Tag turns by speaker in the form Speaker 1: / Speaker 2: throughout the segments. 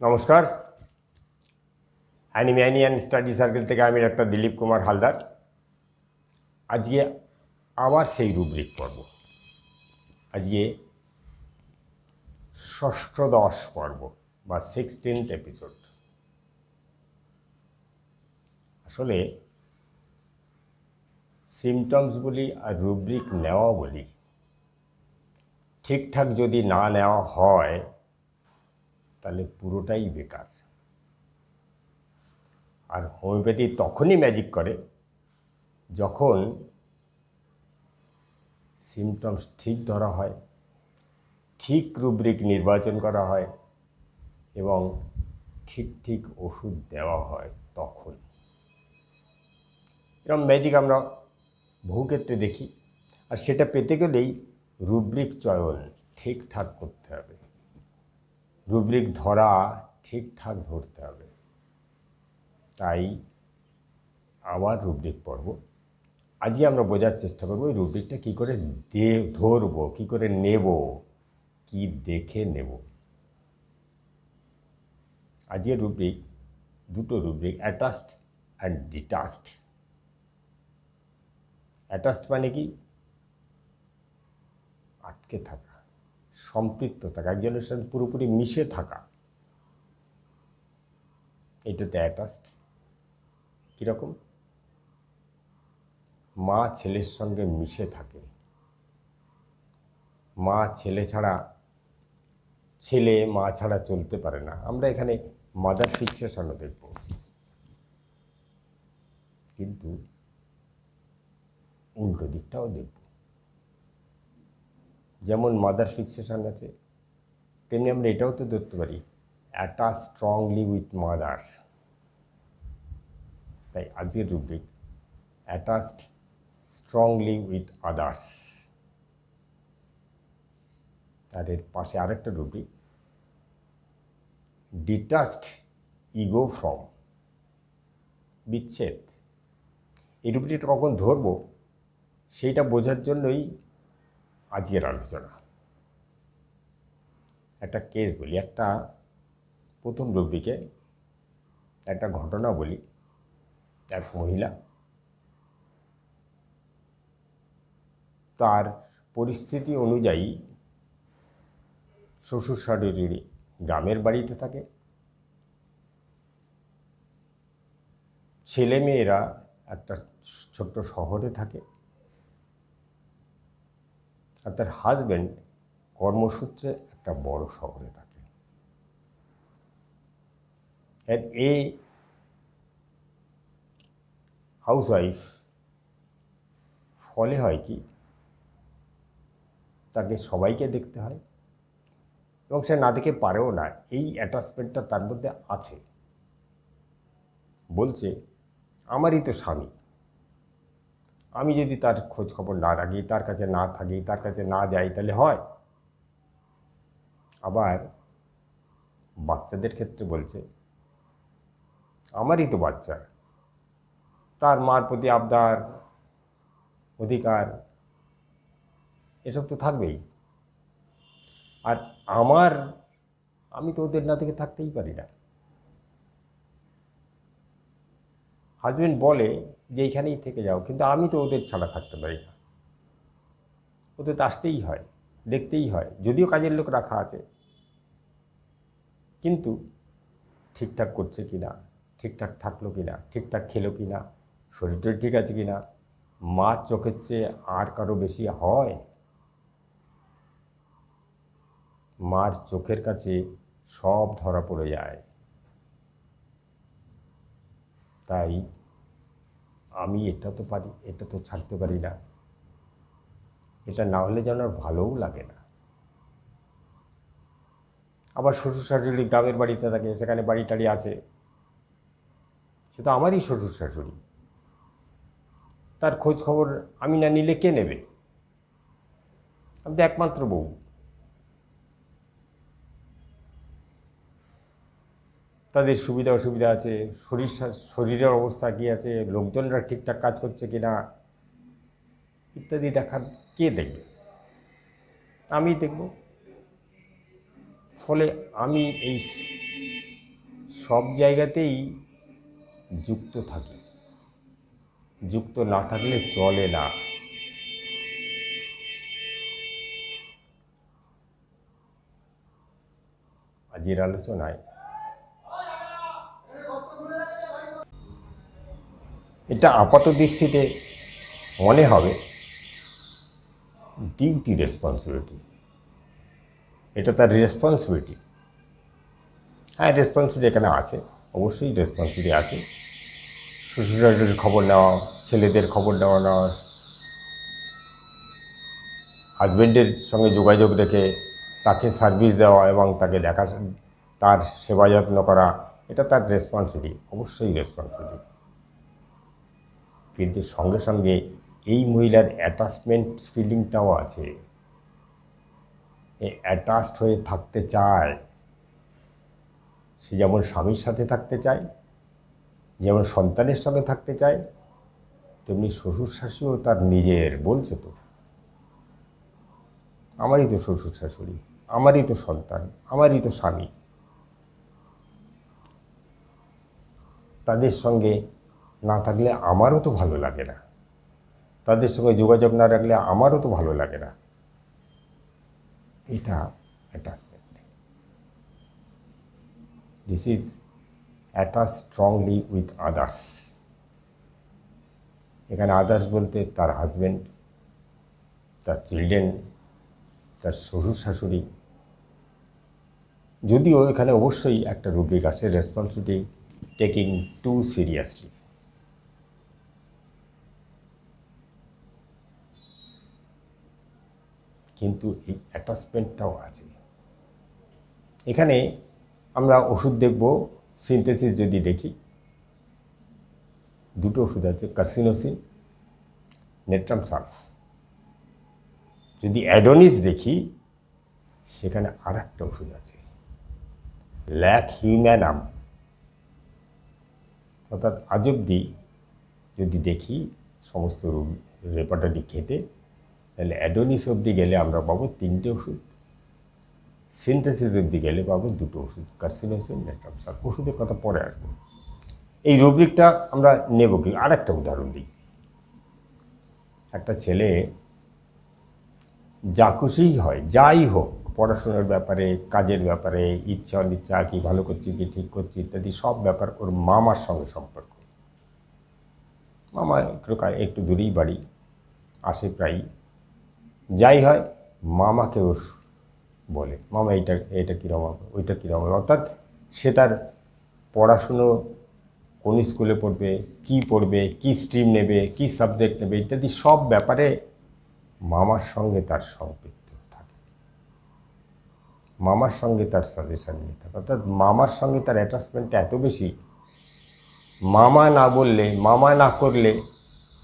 Speaker 1: নমস্কার। অ্যানিম্যানিয়ান study circle থেকে আমি ডাক্তার দিলীপ কুমার হালদার। আজকে আবার সেই রুব্রিক পর্ব। আজকে ষষ্ঠদশ পর্ব বা 16th এপিসোড। আসলে সিমটমস বলি আর রুব্রিক নেওয়া বলি, ঠিকঠাক যদি না নেওয়া হয় তাহলে পুরোটাই বেকার। আর হোমিওপ্যাথি তখনই ম্যাজিক করে যখন সিমটমস ঠিক ধরা হয়, ঠিক রুব্রিক নির্বাচন করা হয় এবং ঠিক ঠিক ওষুধ দেওয়া হয়। তখন এরকম ম্যাজিক আমরা বহু ক্ষেত্রে দেখি। আর সেটা পেতে গেলেই রুব্রিক চয়ন ঠিকঠাক করতে হবে, রুব্রিক ধরা ঠিকঠাক ধরতে হবে। তাই আবার রুব্রিক পর্ব। আজকে আমরা বোঝার চেষ্টা করব এই রুব্রিকটা কী করে ধরবো, কী করে নেব, কি দেখে নেব। আজকের রুব্রিক দুটো rubric, attached and detached. Attached মানে কি? আটকে থাকা, সম্পৃক্ত থাকা, একজনের সাথে পুরোপুরি মিশে থাকা, এটাতে অ্যাটাচড। কীরকম? মা ছেলের সঙ্গে মিশে থাকে, মা ছেলে ছাড়া, ছেলে মা ছাড়া চলতে পারে না। আমরা এখানে মাদার ফিক্সেশনও দেখব, কিন্তু উল্টো দিকটাও দেখব। যেমন মাদার ফিক্সেশন আছে, তেমনি আমরা এটাও তো ধরতে পারি, অ্যাটাচ স্ট্রংলি উইথ মাদার। তাই আজকের rubric attached strongly with others. আর এর পাশে আরেকটা রুব্রিক, ডিটাচড ইগো ফ্রম, বিচ্ছেদ। এই রুব্রিকটা কখন ধরব সেইটা বোঝার জন্যই আজকের আলোচনা। একটা কেস বলি, একটা প্রথম রুব্রিকে একটা ঘটনা বলি। এক মহিলা, তার পরিস্থিতি অনুযায়ী শ্বশুর শাশুড়ি গ্রামের বাড়িতে থাকে, ছেলে মেয়েরা একটা ছোট্ট শহরে থাকে, আর তার হাজব্যান্ড কর্মসূত্রে একটা বড় শহরে থাকে। আর এই হাউসওয়াইফ ফলে হয় কি, তাকে সবাইকে দেখতে হয় এবং সে না দেখে পারেও না। এই অ্যাটাচমেন্টটা তার মধ্যে আছে। বলছে, আমারই তো স্বামী, আমি যদি তার খোঁজ খবর না রাখি, তার কাছে না থাকি, তার কাছে না যাই, তাহলে হয়? আবার বাচ্চাদের ক্ষেত্রে বলছে, আমারই তো বাচ্চা, তার মার প্রতি আবদার, অধিকার এসব তো থাকবেই। আর আমি তো ওদের না থেকে থাকতেই পারি না। হাজব্যান্ড বলে যে এইখানেই থেকে যাও, কিন্তু আমি তো ওদের ছাড়া থাকতে পারি না। ওদের তো আসতেই হয়, দেখতেই হয়, যদিও কাজের লোক রাখা আছে, কিন্তু ঠিকঠাক করছে কি না, ঠিকঠাক থাকলো কি না, ঠিকঠাক খেলো কি না, শরীরটা ঠিক আছে কি না, মার চোখের চেয়ে আর কারো বেশি হয়? মার চোখের কাছে সব ধরা পড়ে যায়। তাই আমি এটা তো পারি, এটা তো ছাড়তে পারি না, এটা না হলে যেন আর ভালোও লাগে না। আবার শ্বশুর শাশুড়ি গ্রামের বাড়িতে থাকে, সেখানে বাড়ি টাড়ি আছে, সে তো আমারই শ্বশুর শাশুড়ি, তার খোঁজ খবর আমি না নিলে কে নেবে? আমি তো একমাত্র বউ। তাদের সুবিধা অসুবিধা আছে, শরীরের অবস্থা কী আছে, লোকজনরা ঠিকঠাক কাজ করছে কি না ইত্যাদি দেখার কে দেখবে? আমি দেখব। ফলে আমি এই সব জায়গাতেই যুক্ত থাকে, যুক্ত না থাকলে চলে না। আজকের আলোচনায় এটা আপাত দৃষ্টিতে মনে হবে ডিউটি রেসপন্সিবিলিটি, এটা তার রেসপন্সিবিলিটি। হ্যাঁ, রেসপন্সিবিলিটি এখানে আছে, অবশ্যই রেসপন্সিবিলিটি আছে। শ্বশুর শাশুড়ির খবর নেওয়া, ছেলেদের খবর নেওয়া, হাজব্যান্ডের সঙ্গে যোগাযোগ রেখে তাকে সার্ভিস দেওয়া এবং তাকে দেখা, তার সেবা যত্ন করা, এটা তার রেসপন্সিবিলিটি, অবশ্যই রেসপন্সিবিলিটি। কিন্তু সঙ্গে সঙ্গে এই মহিলার অ্যাটাচমেন্ট ফিলিংটাও আছে। অ্যাটাচড হয়ে থাকতে চায়, সে যেমন স্বামীর সাথে থাকতে চায়, যেমন সন্তানের সঙ্গে থাকতে চায়, তেমনি শ্বশুর শাশুড়িও তার নিজের। বলছে তো, আমারই তো শ্বশুর শাশুড়ি, আমারই তো সন্তান, আমারই তো স্বামী। তাদের সঙ্গে না থাকলে আমারও তো ভালো লাগে না, তাদের সঙ্গে যোগাযোগ না রাখলে আমারও তো ভালো লাগে না। এটা attachment. This is attach strongly with others. এখানে আদার্স বলতে তার হাজব্যান্ড, তার চিলড্রেন, তার শ্বশুর শাশুড়ি। যদিও এখানে অবশ্যই একটা রুব্রিক আছে, রেসপন্সিবিলিটি টেকিং টু সিরিয়াসলি। কিন্তু এই অ্যাটাচমেন্টটাও আছে। এখানে আমরা ওষুধ দেখব, সিনথেসিস যদি দেখি, দুটো ওষুধ আছে, কার্সিনোসিন, নেট্রাম সালফ। যদি অ্যাডোনিস দেখি, সেখানে আর একটা ওষুধ আছে, ল্যাক হিউম্যানাম। অর্থাৎ আজ অবধি যদি দেখি সমস্ত রেপার্টরি ঘেটে, তাহলে অ্যাডোনিস অবধি গেলে আমরা পাবো 3টে ওষুধ, সিনথেসিস অবধি গেলে পাবো 2টো ওষুধ, কার্সিনোসিন, নেট্রাম সালফ। ওষুধের কথা পরে আসবো। এই রুব্রিকটা আমরা নেব কি? আর একটা উদাহরণ দিই। একটা ছেলে যা খুশিই হয়, যাই হোক, পড়াশোনার ব্যাপারে, কাজের ব্যাপারে, ইচ্ছা অনিচ্ছা, কি ভালো করছি কি ঠিক করছি ইত্যাদি সব ব্যাপার ওর মামার সঙ্গে সম্পর্ক। মামা একটু দূরেই বাড়ি, আসে প্রায়ই। যাই হয়, মামাকে ওর বলে, মামা এটা কীরকম হবে, ওইটা কীরকম হবে। অর্থাৎ সে তার পড়াশুনো, কোন স্কুলে পড়বে, কি স্ট্রিম নেবে, কি সাবজেক্ট নেবে ইত্যাদি সব ব্যাপারে মামার সঙ্গে তার সম্পৃক্ত থাকে, মামার সঙ্গে তার সাজেশন নিতে থাকে। অর্থাৎ মামার সঙ্গে তার অ্যাটাচমেন্টটা এত বেশি, মামা না বললে, মামা না করলে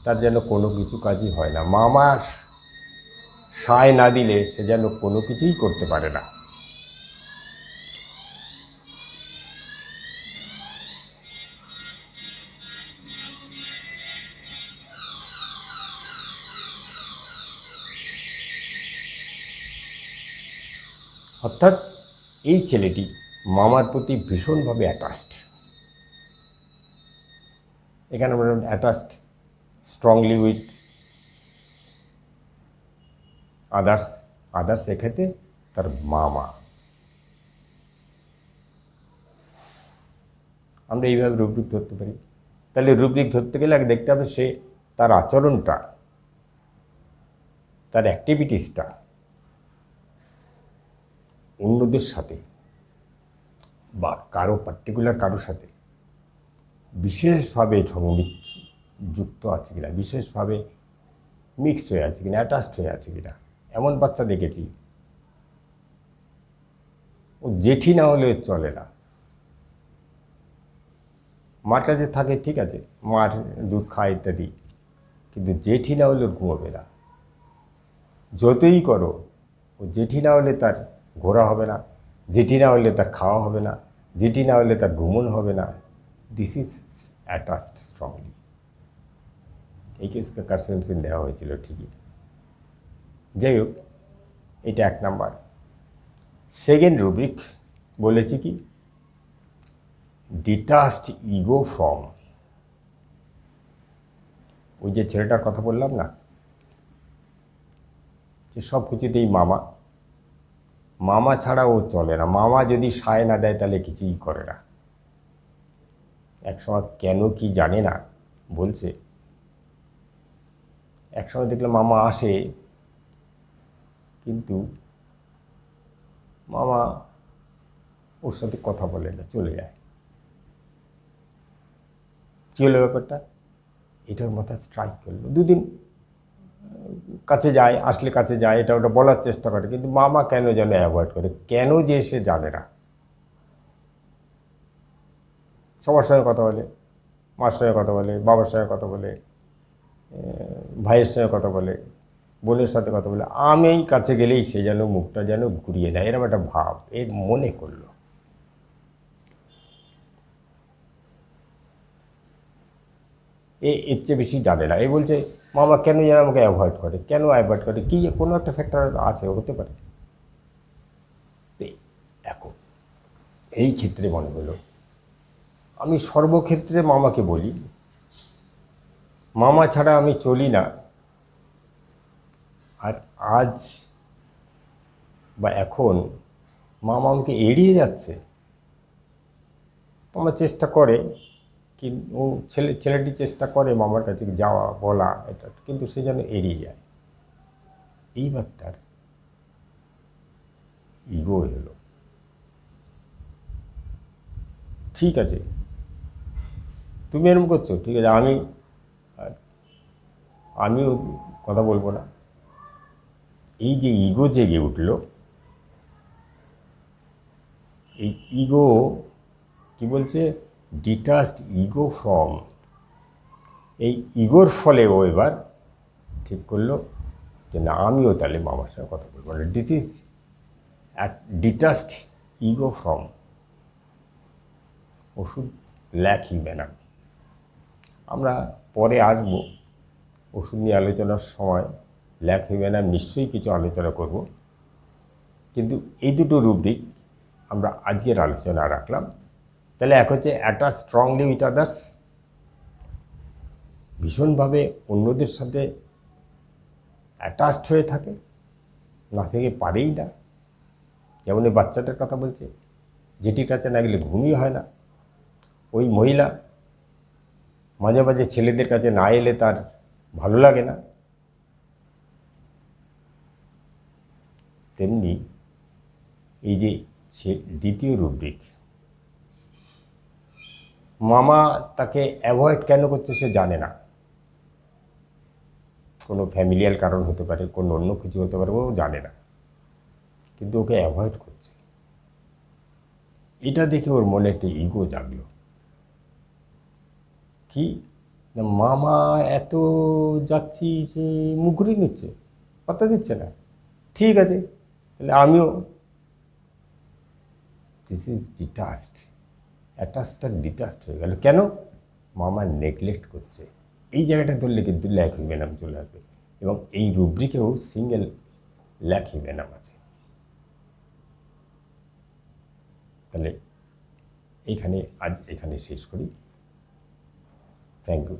Speaker 1: তার যেন কোনো কিছু কাজই হয় না। মামা সায় না দিলে সে যেন কোনো কিছুই করতে পারে না। অর্থাৎ এই ছেলেটি মামার প্রতি ভীষণভাবে অ্যাটাচড। এখানে আমরা attached strongly with others, others এক্ষেত্রে তার মামা। আমরা এইভাবে রুব্রিক ধরতে পারি। তাহলে রুব্রিক ধরতে গেলে আগে দেখতে হবে সে তার আচরণটা, তার অ্যাক্টিভিটিসটা অন্যদের সাথে বা কারো পার্টিকুলার কারোর সাথে বিশেষভাবে যুক্ত আছে কিনা, বিশেষভাবে মিক্সড হয়ে আছে কিনা, অ্যাটাচড হয়ে আছে কিনা। এমন বাচ্চা দেখেছি, ও জেঠি না হলে চলে না। মার কাছে থাকে ঠিক আছে, মার দুধ খায় ইত্যাদি, কিন্তু জেঠি না হলে ঘুমোবে না। যতই করো, ও জেঠি না হলে তার ঘোরা হবে না, জেঠি না হলে তার খাওয়া হবে না, জেঠি না হলে তার ঘুমন হবে না। This is attached strongly. এই কেসকে কার্সিনোসিন দেওয়া হয়েছিল ঠিকই। যাই হোক, এটা 1 নাম্বার। সেকেন্ড রুব্রিক বলেছি কি, ডিটাচড ইগো ফ্রম, ওই যে ছেলেটার কথা বললাম না, যে সব কিছুতেই মামা, মামা ছাড়া ও চলে না, মামা যদি সায় না দেয় তাহলে কিছুই করে না। একসময় কেন কি জানে না বলছে, একসময় দেখলাম মামা আসে, কিন্তু মামা ওর সাথে কথা বলে না, চলে যায়। কী হলো ব্যাপারটা? এটার মাথায় স্ট্রাইক করলো। দুদিন কাছে যায়, আসলে কাছে যায়, এটা ওটা বলার চেষ্টা করে, কিন্তু মামা কেন যেন অ্যাভয়েড করে, কেন যে সে জানে না। সবার সঙ্গে কথা বলে, মার সঙ্গে কথা বলে, বাবার সঙ্গে কথা বলে, ভাইয়ের সঙ্গে কথা বলে, বোনের সাথে কথা বলে, আমি কাছে গেলেই সে যেন মুখটা যেন ঘুরিয়ে নেয়, এরকম একটা ভাব এর মনে করলো। এর চেয়ে বেশি জানে না। এই বলছে মামা কেন যেন আমাকে অ্যাভয়েড করে, কেন অ্যাভয়েড করে, কী কোনো একটা ফ্যাক্টর আছে, হতে পারে। এখন এই ক্ষেত্রে মনে হলো আমি সর্বক্ষেত্রে মামাকে বলি, মামা ছাড়া আমি চলি না, আর আজ বা এখন মামা আমাকে এড়িয়ে যাচ্ছে। মামা চেষ্টা করে, কিন্তু ও ছেলেটি চেষ্টা করে মামার কাছে যাওয়া, বলা, এটা, কিন্তু সে যেন এড়িয়ে যায়। এইবার তার ইগো এলো। ঠিক আছে, তুমি এরকম করছো, ঠিক আছে, আমিও কথা বলবো না। এই যে ইগো জেগে উঠল, এই ইগো কি বলছে, ডিটাচড ইগো ফ্রম, এই ইগোর ফলে ও এবার ঠিক করলো যে না, আমিও তাহলে মামার সঙ্গে কথা বলবো না। This is detached ego from ওষুধ ল্যাকহিবেনাম। আমরা পরে আসব ওষুধ নিয়ে আলোচনার সময়, ল্যাকহিবেনাম নিশ্চয়ই কিছু আলোচনা করব, কিন্তু এই দুটো রুব্রিক আমরা আজকের আলোচনা রাখলাম। তাহলে এক হচ্ছে অ্যাটাচ স্ট্রংলি উইথ আদার্স, ভীষণভাবে অন্যদের সাথে অ্যাটাচড হয়ে থাকে, না থেকে পারেই না। যেমন এই বাচ্চাটার কথা বলছে, যেটির কাছে না গেলে ঘুমই হয় না। ওই মহিলা মাঝে মাঝে ছেলেদের কাছে না এলে তার ভালো লাগে না। তেমনি এই যে দ্বিতীয় রুব্রিক, মামা তাকে অ্যাভয়েড কেন করছে সে জানে না, কোনো ফ্যামিলিয়াল কারণ হতে পারে, কোনো অন্য কিছু হতে পারে, ও জানে না, কিন্তু ওকে অ্যাভয়েড করছে। এটা দেখে ওর মনে একটা ইগো জাগলো, কি না, মামা এত যাচ্ছি, সে মুখ ঘুরিয়ে নিচ্ছে, পাত্তা দিচ্ছে না, ঠিক আছে তাহলে আমিও। দিস ইজ ডিটাচড, অ্যাটাচটা ডিটাচড হয়ে গেল। কেন? মামা নেগলেক্ট করছে। এই জায়গাটা ধরলে কিন্তু ল্যাকহিবেনাম চলে আসবে, এবং এই রুব্রিকেও সিঙ্গেল ল্যাকহিবেনাম আছে। তাহলে আজ এখানে শেষ করি। Thank you.